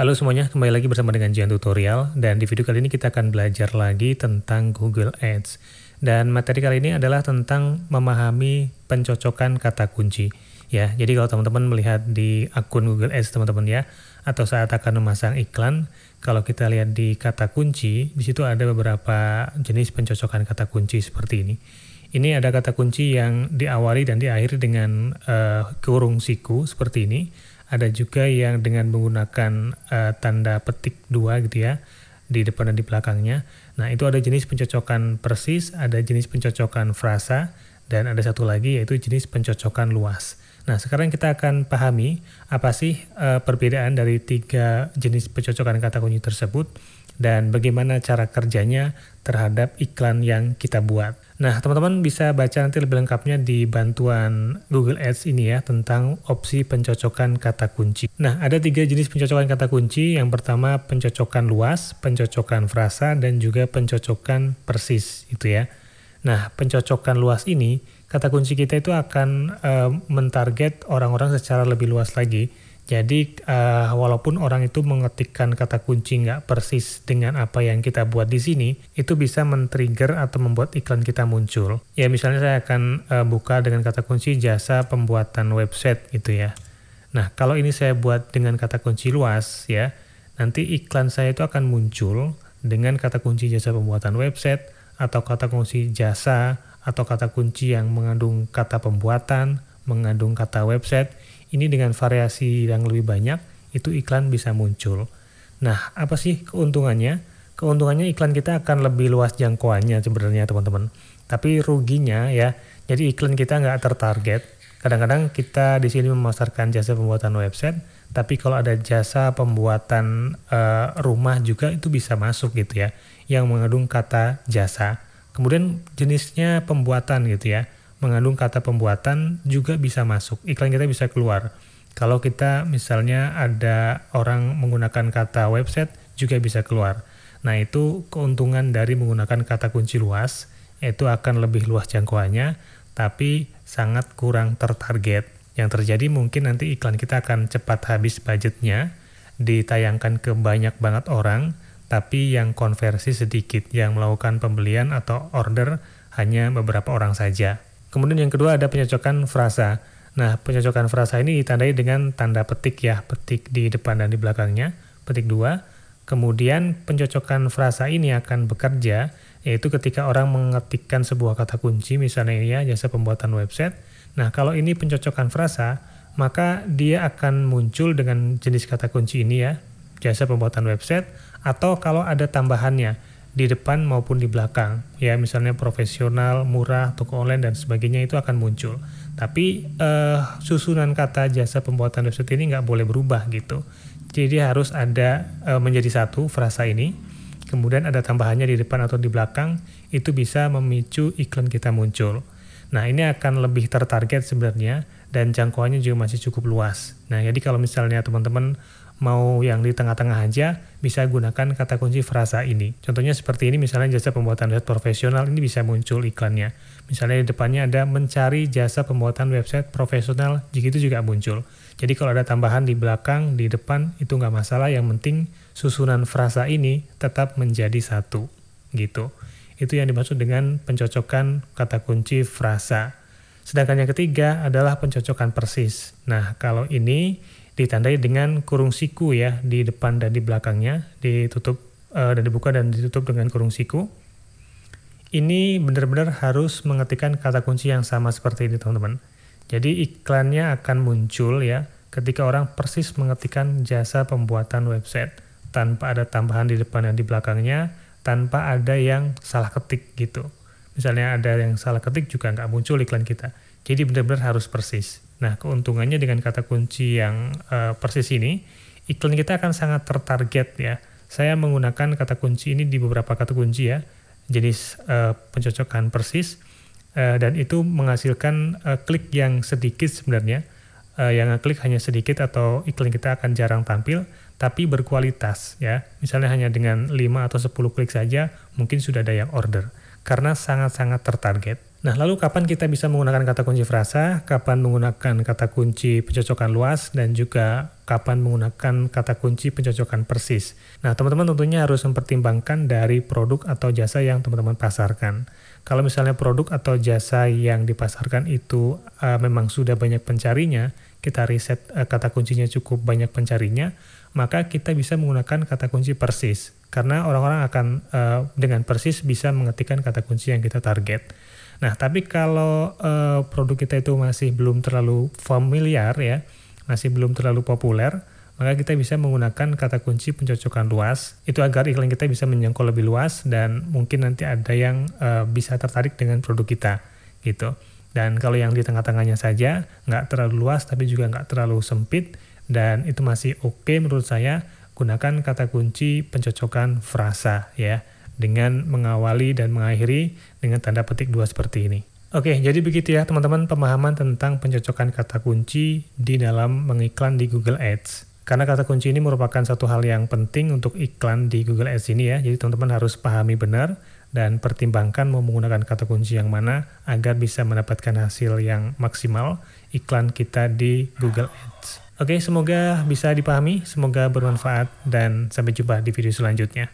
Halo semuanya, kembali lagi bersama dengan Jian Tutorial, dan di video kali ini kita akan belajar lagi tentang Google Ads. Dan materi kali ini adalah tentang memahami pencocokan kata kunci. Ya, jadi kalau teman-teman melihat di akun Google Ads teman-teman ya, atau saat akan memasang iklan, kalau kita lihat di kata kunci, di situ ada beberapa jenis pencocokan kata kunci seperti ini. Ini ada kata kunci yang diawali dan diakhiri dengan kurung siku seperti ini. Ada juga yang dengan menggunakan tanda petik 2 gitu ya, di depan dan di belakangnya. Nah, itu ada jenis pencocokan persis, ada jenis pencocokan frasa, dan ada satu lagi yaitu jenis pencocokan luas. Nah, sekarang kita akan pahami apa sih perbedaan dari 3 jenis pencocokan kata kunci tersebut, dan bagaimana cara kerjanya terhadap iklan yang kita buat. Nah, teman-teman bisa baca nanti lebih lengkapnya di bantuan Google Ads ini ya, tentang opsi pencocokan kata kunci. Nah, ada 3 jenis pencocokan kata kunci. Yang pertama pencocokan luas, pencocokan frasa, dan juga pencocokan persis itu ya. Nah, pencocokan luas ini, kata kunci kita itu akan mentarget orang-orang secara lebih luas lagi. Jadi walaupun orang itu mengetikkan kata kunci nggak persis dengan apa yang kita buat di sini, itu bisa men-trigger atau membuat iklan kita muncul. Ya misalnya saya akan buka dengan kata kunci jasa pembuatan website gitu ya. Nah kalau ini saya buat dengan kata kunci luas ya, nanti iklan saya itu akan muncul dengan kata kunci jasa pembuatan website, atau kata kunci jasa, atau kata kunci yang mengandung kata pembuatan, mengandung kata website. Ini dengan variasi yang lebih banyak, itu iklan bisa muncul. Nah, apa sih keuntungannya? Keuntungannya iklan kita akan lebih luas jangkauannya sebenarnya teman-teman. Tapi ruginya ya, jadi iklan kita nggak tertarget. Kadang-kadang kita di sini memasarkan jasa pembuatan website, tapi kalau ada jasa pembuatan rumah juga itu bisa masuk gitu ya, yang mengandung kata jasa. Kemudian jenisnya pembuatan gitu ya, mengandung kata pembuatan juga bisa masuk, iklan kita bisa keluar. Kalau kita misalnya ada orang menggunakan kata website juga bisa keluar. Nah itu keuntungan dari menggunakan kata kunci luas, yaitu akan lebih luas jangkauannya, tapi sangat kurang tertarget. Yang terjadi mungkin nanti iklan kita akan cepat habis budgetnya, ditayangkan ke banyak banget orang, tapi yang konversi sedikit, yang melakukan pembelian atau order hanya beberapa orang saja. Kemudian yang kedua ada pencocokan frasa. Nah, pencocokan frasa ini ditandai dengan tanda petik ya, petik di depan dan di belakangnya, petik 2. Kemudian pencocokan frasa ini akan bekerja, yaitu ketika orang mengetikkan sebuah kata kunci, misalnya ini ya, jasa pembuatan website. Nah, kalau ini pencocokan frasa, maka dia akan muncul dengan jenis kata kunci ini ya, jasa pembuatan website, atau kalau ada tambahannya, di depan maupun di belakang ya, misalnya profesional, murah, toko online dan sebagainya, itu akan muncul. Tapi susunan kata jasa pembuatan website ini nggak boleh berubah gitu, jadi harus ada menjadi satu frasa ini, kemudian ada tambahannya di depan atau di belakang, itu bisa memicu iklan kita muncul. Nah ini akan lebih tertarget sebenarnya, dan jangkauannya juga masih cukup luas. Nah jadi kalau misalnya teman-teman mau yang di tengah-tengah aja, bisa gunakan kata kunci frasa ini. Contohnya seperti ini, misalnya jasa pembuatan website profesional, ini bisa muncul iklannya. Misalnya di depannya ada mencari jasa pembuatan website profesional, jika itu juga muncul. Jadi kalau ada tambahan di belakang, di depan, itu nggak masalah, yang penting susunan frasa ini tetap menjadi satu. Gitu. Itu yang dimaksud dengan pencocokan kata kunci frasa. Sedangkan yang ketiga adalah pencocokan persis. Nah, kalau ini ditandai dengan kurung siku ya, di depan dan di belakangnya, ditutup dan dibuka dan ditutup dengan kurung siku. Ini benar-benar harus mengetikkan kata kunci yang sama seperti ini teman-teman. Jadi iklannya akan muncul ya ketika orang persis mengetikkan jasa pembuatan website, tanpa ada tambahan di depan dan di belakangnya, tanpa ada yang salah ketik gitu. Misalnya ada yang salah ketik juga nggak muncul iklan kita. Jadi benar-benar harus persis. Nah, keuntungannya dengan kata kunci yang persis ini, iklan kita akan sangat tertarget ya. Saya menggunakan kata kunci ini di beberapa kata kunci ya, jenis pencocokan persis, dan itu menghasilkan klik yang sedikit sebenarnya. Yang klik hanya sedikit atau iklan kita akan jarang tampil, tapi berkualitas ya. Misalnya hanya dengan 5 atau 10 klik saja, mungkin sudah ada yang order. Karena sangat-sangat tertarget. Nah, lalu kapan kita bisa menggunakan kata kunci frasa, kapan menggunakan kata kunci pencocokan luas, dan juga kapan menggunakan kata kunci pencocokan persis. Nah, teman-teman tentunya harus mempertimbangkan dari produk atau jasa yang teman-teman pasarkan. Kalau misalnya produk atau jasa yang dipasarkan itu memang sudah banyak pencarinya, kita riset kata kuncinya cukup banyak pencarinya, maka kita bisa menggunakan kata kunci persis. Karena orang-orang akan dengan persis bisa mengetikkan kata kunci yang kita target. Nah, tapi kalau produk kita itu masih belum terlalu familiar ya, masih belum terlalu populer, maka kita bisa menggunakan kata kunci pencocokan luas, itu agar iklan kita bisa menjangkau lebih luas dan mungkin nanti ada yang bisa tertarik dengan produk kita, gitu. Dan kalau yang di tengah-tengahnya saja, nggak terlalu luas tapi juga nggak terlalu sempit, dan itu masih oke menurut saya, gunakan kata kunci pencocokan frasa ya, dengan mengawali dan mengakhiri dengan tanda petik 2 seperti ini. Oke, jadi begitu ya teman-teman pemahaman tentang pencocokan kata kunci di dalam mengiklan di Google Ads. Karena kata kunci ini merupakan satu hal yang penting untuk iklan di Google Ads ini ya, jadi teman-teman harus pahami benar dan pertimbangkan mau menggunakan kata kunci yang mana agar bisa mendapatkan hasil yang maksimal iklan kita di Google Ads. Oke, semoga bisa dipahami, semoga bermanfaat, dan sampai jumpa di video selanjutnya.